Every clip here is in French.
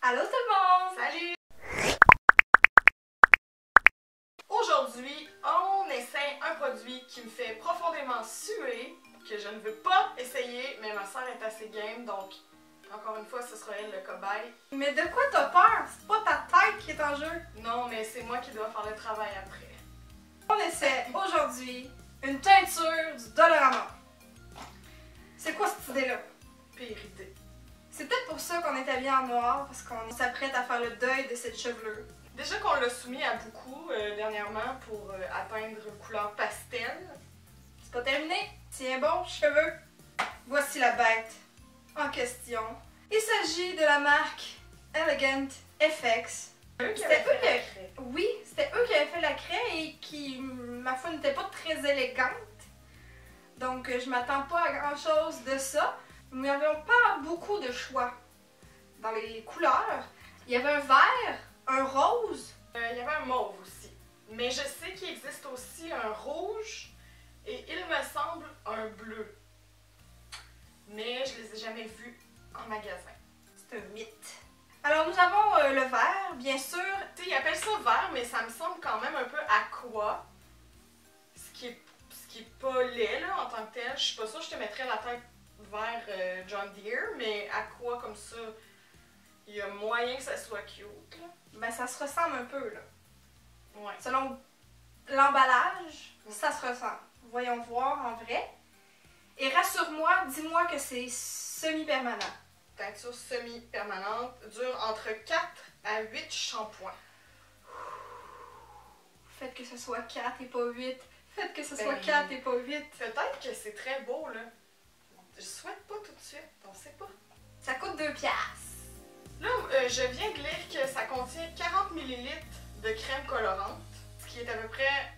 Allô tout le monde! Salut! Aujourd'hui, on essaie un produit qui me fait profondément suer, que je ne veux pas essayer, mais ma soeur est assez game, donc encore une fois, ce sera elle le cobaye. Mais de quoi t'as peur? C'est pas ta tête qui est en jeu. Non, mais c'est moi qui dois faire le travail après. On essaie aujourd'hui une teinture du Dollarama. C'est quoi cette idée-là? Pire idée. C'est peut-être pour ça qu'on est habillé en noir, parce qu'on s'apprête à faire le deuil de cette chevelure. Déjà qu'on l'a soumis à beaucoup dernièrement pour atteindre une couleur pastel. C'est pas terminé. Tiens bon, cheveux. Voici la bête en question. Il s'agit de la marque Elegant FX. C'était eux qui avaient fait la craie et qui, ma foi, n'était pas très élégante. Donc, je m'attends pas à grand chose de ça. Nous n'avions pas beaucoup de choix dans les couleurs. Il y avait un vert, un rose. Il y avait un mauve aussi. Mais je sais qu'il existe aussi un rouge et il me semble un bleu. Mais je les ai jamais vus en magasin. C'est un mythe. Alors, nous avons le vert, bien sûr. Tu sais, ils appellent ça vert, mais ça me semble quand même un peu aqua. Ce qui est pas laid là, en tant que tel. Je suis pas sûre que je te mettrais la tête vers John Deere, mais aqua comme ça, il y a moyen que ça soit cute. Là. Ben, ça se ressemble un peu, là. Ouais. Selon l'emballage, ça se ressemble. Voyons voir en vrai. Et rassure-moi, dis-moi que c'est semi-permanent. Teinture semi-permanente dure entre 4 à 8 shampoings. Faites que ce soit 4 et pas 8. Faites que ce soit 4 et pas 8. Peut-être que c'est très beau, là. Je souhaite pas tout de suite, on sait pas. Ça coûte 2 piastres. Là, je viens de lire que ça contient 40 ml de crème colorante, ce qui est à peu près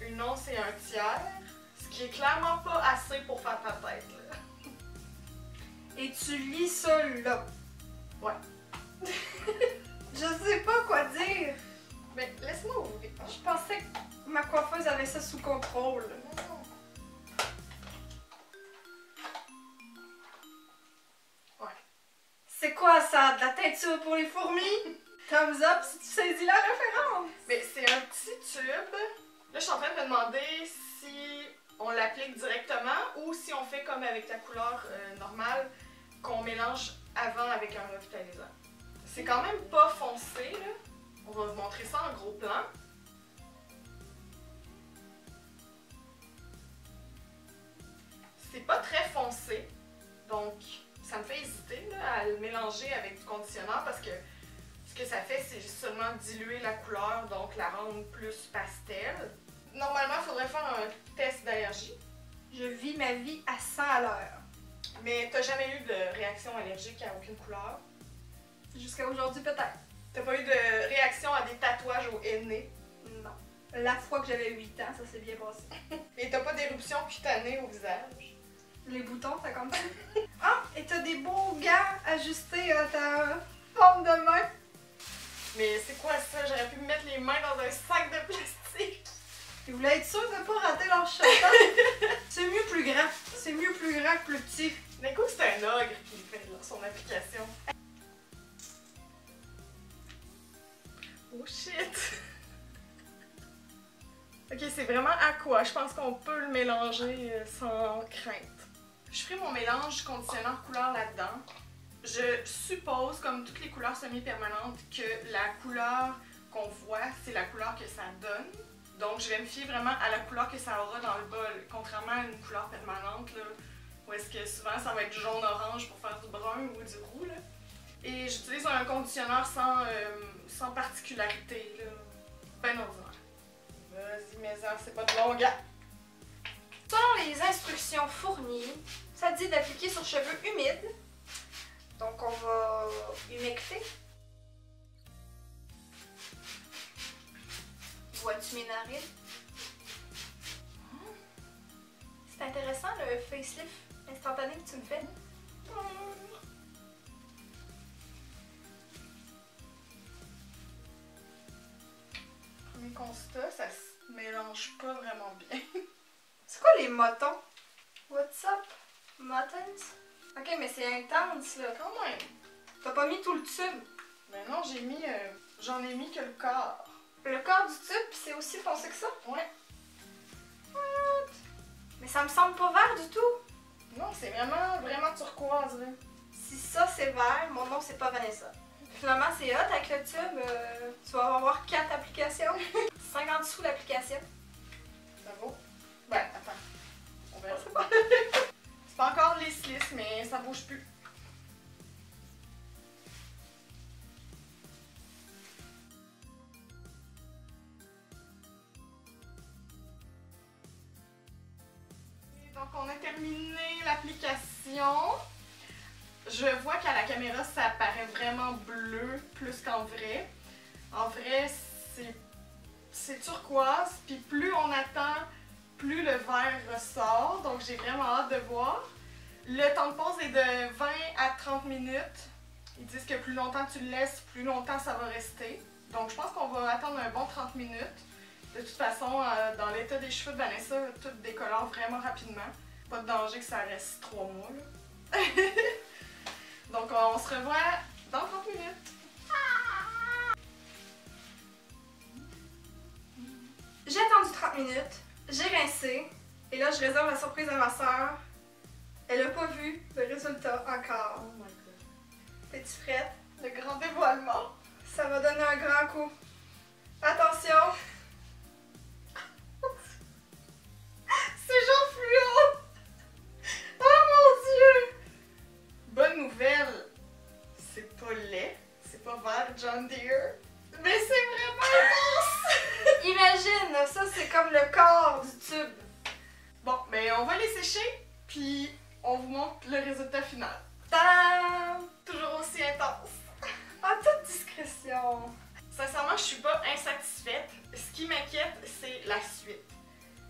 une once et un tiers, ce qui est clairement pas assez pour faire ta tête, là. Et tu lis ça là. Ouais. Je sais pas quoi dire. Mais laisse-moi ouvrir. Je pensais que ma coiffeuse avait ça sous contrôle. Ouais. C'est quoi ça? De la teinture pour les fourmis? Thumbs up si tu saisis la référence. Mais c'est un petit tube. Là, je suis en train de me demander si on l'applique directement ou si on fait comme avec la couleur normale, qu'on mélange avant avec un revitalisant. C'est quand même pas foncé, là. On va vous montrer ça en gros plan. C'est pas très foncé, donc ça me fait hésiter là, à le mélanger avec du conditionneur parce que ce que ça fait, c'est juste seulement diluer la couleur, donc la rendre plus pastel. Normalement, il faudrait faire un test d'allergie. Je vis ma vie à 100 à l'heure. Mais t'as jamais eu de réaction allergique à aucune couleur? Jusqu'à aujourd'hui peut-être. T'as pas eu de réaction à des tatouages au nez? Non. La fois que j'avais 8 ans, ça s'est bien passé. Et t'as pas d'éruption cutanée au visage? Les boutons, ça compte. Ah! Et t'as des beaux gants ajustés à ta forme de main. Mais c'est quoi ça? J'aurais pu me mettre les mains dans un sac de plastique. Ils voulaient être sûrs de ne pas rater leur chantage. C'est mieux plus grand. C'est mieux plus grand que plus petit. D'un coup, c'est un ogre qui fait son application. Oh shit! Ok, c'est vraiment aqua. Je pense qu'on peut le mélanger sans crainte. Je ferai mon mélange conditionneur couleur là-dedans. Je suppose, comme toutes les couleurs semi-permanentes, que la couleur qu'on voit, c'est la couleur que ça donne. Donc, je vais me fier vraiment à la couleur que ça aura dans le bol, contrairement à une couleur permanente, là, où est-ce que souvent ça va être jaune-orange pour faire du brun ou du roux, là. Et j'utilise un conditionneur sans particularité, là, ben ordinaire. Vas-y, mais c'est pas de long gars. Selon les instructions fournies, ça dit d'appliquer sur cheveux humides. Donc, on va humecter. Vois-tu mes narines? C'est intéressant le facelift instantané que tu me fais. Premier constat, ça se mélange pas vraiment bien. C'est quoi les motons? What's up? Muttons? Ok, mais c'est intense là. Quand même. T'as pas mis tout le tube. non, j'en ai mis que le quart. Le corps du tube, puis c'est aussi foncé que ça? Ouais. What? Mais ça me semble pas vert du tout. Non, c'est vraiment turquoise, là. Si ça c'est vert, mon nom c'est pas Vanessa. Finalement c'est hot avec le tube, tu vas avoir 4 applications. 50 sous l'application. Ça vaut? Ben, attends. On verra. C'est pas encore lisse, mais ça bouge plus. Donc on a terminé l'application. Je vois qu'à la caméra ça paraît vraiment bleu plus qu'en vrai. En vrai c'est turquoise, puis plus on attend, plus le vert ressort. Donc j'ai vraiment hâte de voir. Le temps de pause est de 20 à 30 minutes. Ils disent que plus longtemps tu le laisses, plus longtemps ça va rester. Donc je pense qu'on va attendre un bon 30 minutes. De toute façon, dans l'état des cheveux de Vanessa, tout décolore vraiment rapidement. Pas de danger que ça reste 3 mois. Là. Donc on se revoit dans 30 minutes. J'ai attendu 30 minutes, j'ai rincé, et là je réserve la surprise à ma soeur. Elle a pas vu le résultat encore. Oh my god. Es-tu prête? Le grand dévoilement. Ça va donner un grand coup. Attention! C'est genre fluo! Oh mon dieu! Bonne nouvelle, c'est pas laid, c'est pas vert John Deere, mais c'est vraiment intense! Imagine, ça c'est comme le corps du tube. Bon, mais on va les sécher, puis on vous montre le résultat final. Tadam! Toujours aussi intense. En toute discrétion. Sincèrement, je suis pas insatisfaite. Ce qui m'inquiète, c'est la suite.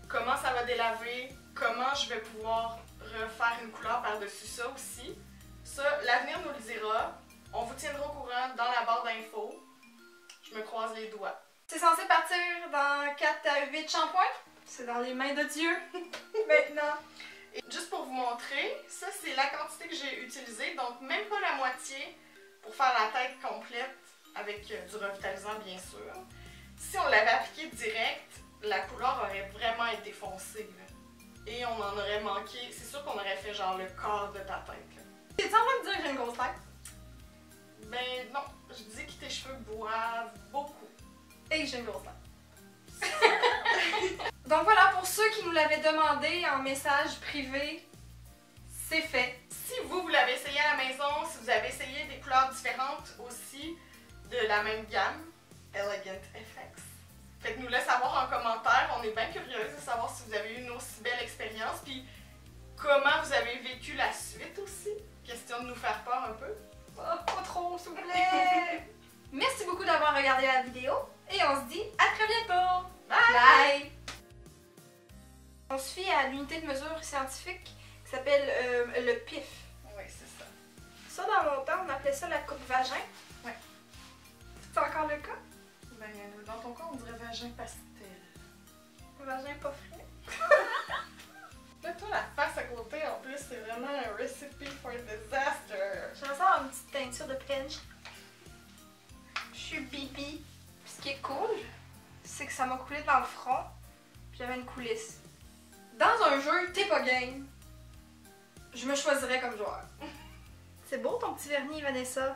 Comment ça va délaver, comment je vais pouvoir refaire une couleur par-dessus ça aussi. Ça, l'avenir nous le dira. On vous tiendra au courant dans la barre d'infos. Je me croise les doigts. C'est censé partir dans 4 à 8 shampoings. C'est dans les mains de Dieu. Maintenant. Et juste pour vous montrer, ça c'est la quantité que j'ai utilisée, donc même pas la moitié pour faire la tête complète avec du revitalisant bien sûr. Si on l'avait appliqué direct, la couleur aurait vraiment été foncée. Là. Et on en aurait manqué, c'est sûr qu'on aurait fait genre le quart de ta tête. T'es en train de dire que j'ai une grosse tête? Ben non, je dis que tes cheveux boivent beaucoup. Et que j'ai une grosse tête. Donc voilà, pour ceux qui nous l'avaient demandé en message privé, c'est fait. Si vous l'avez essayé à la maison, si vous avez essayé des couleurs différentes aussi de la même gamme, Elegant FX, faites-nous le savoir en commentaire. On est bien curieuse de savoir si vous avez eu une aussi belle expérience, puis comment vous avez vécu la suite aussi. Question de nous faire peur un peu. Oh, pas trop, s'il vous plaît. Merci beaucoup d'avoir regardé la vidéo et on se dit à très bientôt. Bye! Bye. On se fie à l'unité de mesure scientifique qui s'appelle le PIF. Oui, c'est ça. Ça, dans mon temps, on appelait ça la coupe vagin. Ouais. C'est encore le cas? Ben, dans ton cas, on dirait vagin pastel. Vagin pas frais. Là, toi, la face à côté, en plus, c'est vraiment un recipe for disaster. J'aimerais ça avoir une petite teinture de pinch. Je suis bibi. Ce qui est cool, c'est que ça m'a coulé dans le front. Puis j'avais une coulisse. Dans un jeu, t'es pas game. Je me choisirais comme joueur. C'est beau ton petit vernis, Vanessa.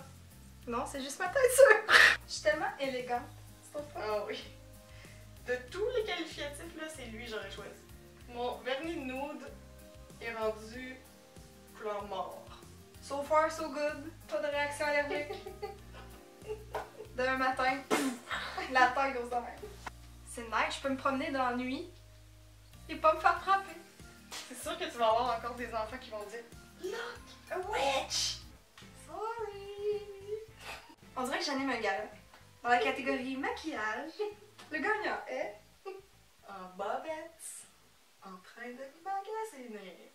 Non, c'est juste ma teinture. Je suis tellement élégante. C'est trop fun. Ah oui. De tous les qualificatifs, là, c'est lui que j'aurais choisi. Mon vernis nude est rendu couleur mort. So far, so good. Pas de réaction allergique. Demain matin, la tête grosse de même. C'est nice, je peux me promener dans la nuit et pas me faire frapper. C'est sûr que tu vas avoir encore des enfants qui vont dire Look, a witch! Sorry. On dirait que j'anime un gala. Dans la catégorie maquillage, le gagnant est... en bobettes, en train de magasiner.